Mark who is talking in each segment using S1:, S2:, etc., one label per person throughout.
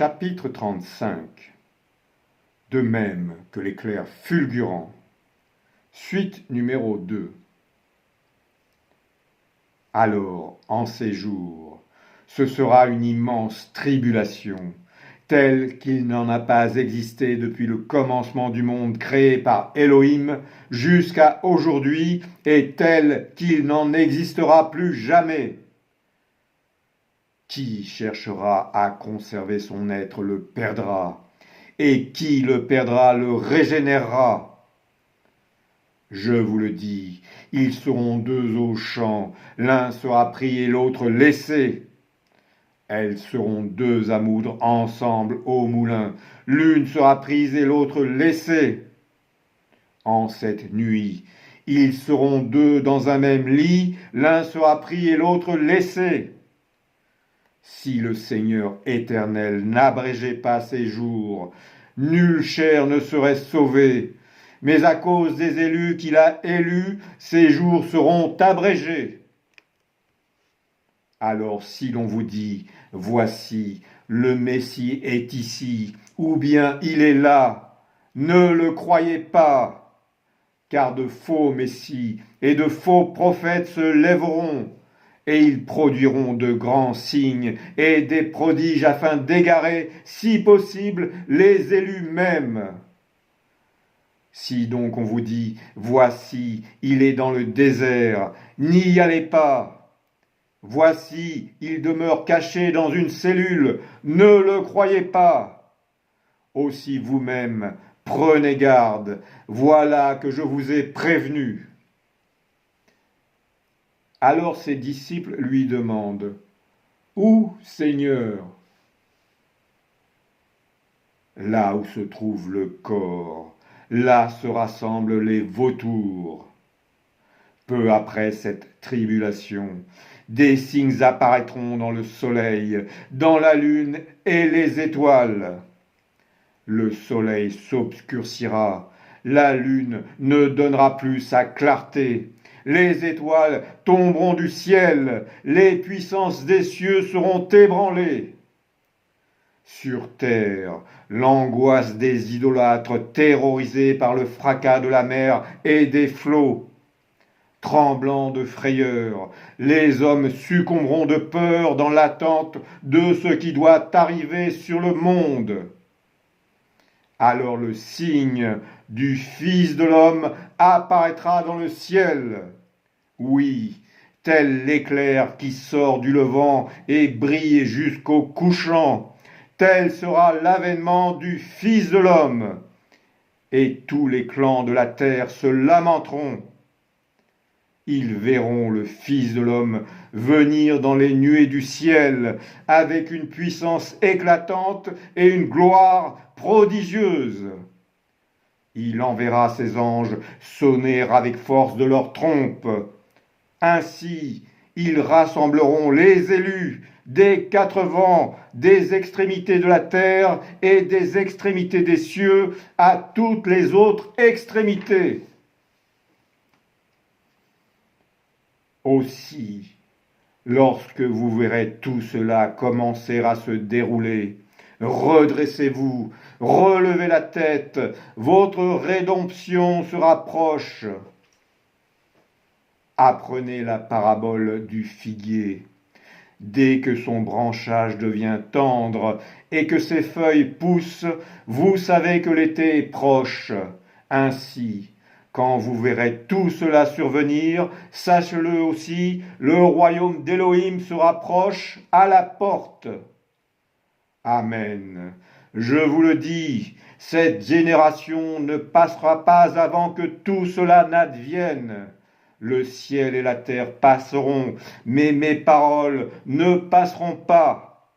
S1: Chapitre 35. De même que l'éclair fulgurant. Suite numéro 2. Alors, en ces jours, ce sera une immense tribulation, telle qu'il n'en a pas existé depuis le commencement du monde créé par Elohim jusqu'à aujourd'hui, et telle qu'il n'en existera plus jamais. Qui cherchera à conserver son être le perdra, et qui le perdra le régénérera. Je vous le dis, ils seront deux au champ, l'un sera pris et l'autre laissé. Elles seront deux à moudre ensemble au moulin, l'une sera prise et l'autre laissée. En cette nuit, ils seront deux dans un même lit, l'un sera pris et l'autre laissé. Si le Seigneur éternel n'abrégeait pas ses jours, nulle chair ne serait sauvée, mais à cause des élus qu'il a élus, ses jours seront abrégés. Alors si l'on vous dit, voici, le Messie est ici, ou bien il est là, ne le croyez pas, car de faux Messies et de faux prophètes se lèveront, et ils produiront de grands signes et des prodiges afin d'égarer, si possible, les élus mêmes. Si donc on vous dit, voici, il est dans le désert, n'y allez pas. Voici, il demeure caché dans une cellule, ne le croyez pas. Aussi vous-même, prenez garde, voilà que je vous ai prévenu. Alors ses disciples lui demandent, « Où, Seigneur ?» Là où se trouve le corps, là se rassemblent les vautours. Peu après cette tribulation, des signes apparaîtront dans le soleil, dans la lune et les étoiles. Le soleil s'obscurcira, la lune ne donnera plus sa clarté, les étoiles tomberont du ciel, les puissances des cieux seront ébranlées. Sur terre, l'angoisse des idolâtres terrorisés par le fracas de la mer et des flots. Tremblant de frayeur, les hommes succomberont de peur dans l'attente de ce qui doit arriver sur le monde. Alors le signe du Fils de l'homme apparaîtra dans le ciel. Oui, tel l'éclair qui sort du levant et brille jusqu'au couchant, tel sera l'avènement du Fils de l'homme. Et tous les clans de la terre se lamenteront. Ils verront le Fils de l'homme venir dans les nuées du ciel avec une puissance éclatante et une gloire prodigieuse. Il enverra ses anges sonner avec force de leurs trompes. Ainsi, ils rassembleront les élus des quatre vents, des extrémités de la terre et des extrémités des cieux à toutes les autres extrémités. Aussi, lorsque vous verrez tout cela commencer à se dérouler, redressez-vous, relevez la tête, votre rédemption se rapproche. Apprenez la parabole du figuier. Dès que son branchage devient tendre et que ses feuilles poussent, vous savez que l'été est proche. Ainsi, quand vous verrez tout cela survenir, sachez-le aussi, le royaume d'Élohim se rapproche à la porte. Amen. Je vous le dis, cette génération ne passera pas avant que tout cela n'advienne. Le ciel et la terre passeront, mais mes paroles ne passeront pas.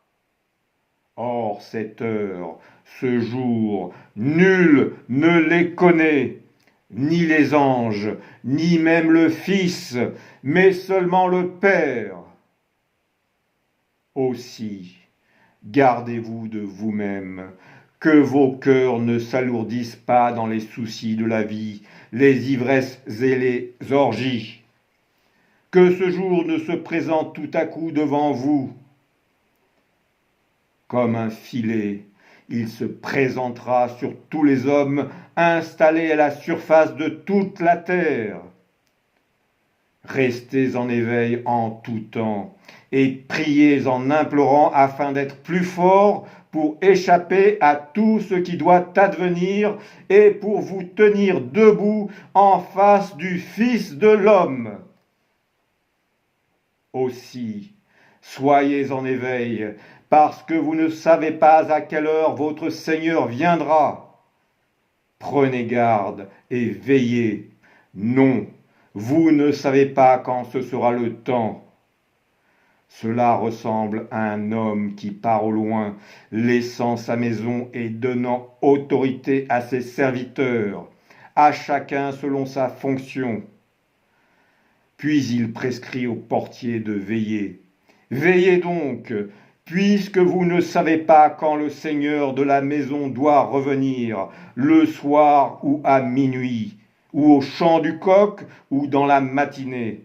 S1: Or, cette heure, ce jour, nul ne les connaît, ni les anges, ni même le Fils, mais seulement le Père. Aussi, gardez-vous de vous-même, que vos cœurs ne s'alourdissent pas dans les soucis de la vie, les ivresses et les orgies. Que ce jour ne se présente tout à coup devant vous. Comme un filet, il se présentera sur tous les hommes installés à la surface de toute la terre. Restez en éveil en tout temps et priez en implorant afin d'être plus forts pour échapper à tout ce qui doit advenir et pour vous tenir debout en face du Fils de l'homme. Aussi, soyez en éveil, parce que vous ne savez pas à quelle heure votre Seigneur viendra. Prenez garde et veillez. Non, vous ne savez pas quand ce sera le temps. Cela ressemble à un homme qui part au loin, laissant sa maison et donnant autorité à ses serviteurs, à chacun selon sa fonction. Puis il prescrit au portier de veiller. Veillez donc, puisque vous ne savez pas quand le Seigneur de la maison doit revenir, le soir ou à minuit, ou au chant du coq, ou dans la matinée,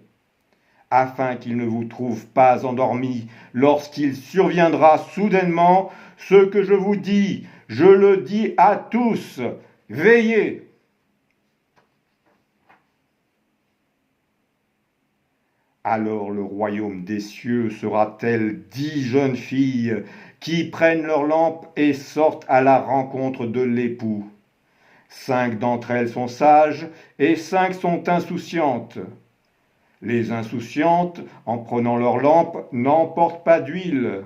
S1: afin qu'il ne vous trouve pas endormis lorsqu'il surviendra soudainement. Ce que je vous dis, je le dis à tous, veillez. Alors le royaume des cieux sera tel 10 jeunes filles qui prennent leurs lampes et sortent à la rencontre de l'époux. 5 d'entre elles sont sages et 5 sont insouciantes. Les insouciantes, en prenant leurs lampes, n'emportent pas d'huile,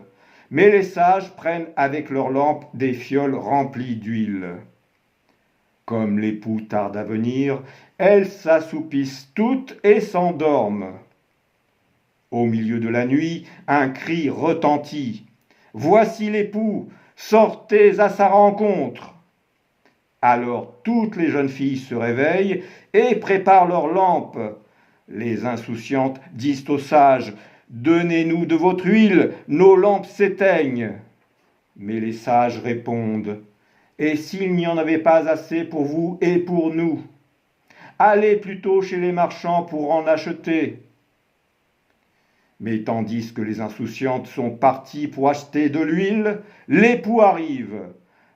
S1: mais les sages prennent avec leurs lampes des fioles remplies d'huile. Comme l'époux tarde à venir, elles s'assoupissent toutes et s'endorment. Au milieu de la nuit, un cri retentit. « Voici l'époux, sortez à sa rencontre !» Alors toutes les jeunes filles se réveillent et préparent leurs lampes. Les insouciantes disent aux sages, « Donnez-nous de votre huile, nos lampes s'éteignent. » Mais les sages répondent, « Et s'il n'y en avait pas assez pour vous et pour nous? Allez plutôt chez les marchands pour en acheter. » Mais tandis que les insouciantes sont parties pour acheter de l'huile, l'époux arrive.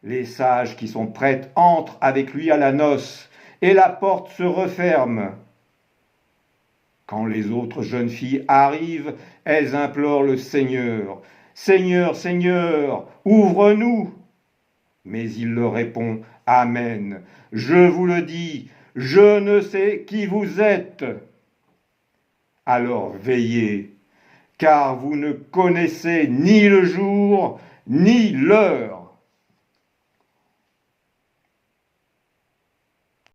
S1: Les sages qui sont prêtes entrent avec lui à la noce, et la porte se referme. Quand les autres jeunes filles arrivent, elles implorent le Seigneur. « Seigneur, Seigneur, ouvre-nous !» Mais il leur répond, « Amen, je vous le dis, je ne sais qui vous êtes. » Alors veillez, car vous ne connaissez ni le jour, ni l'heure.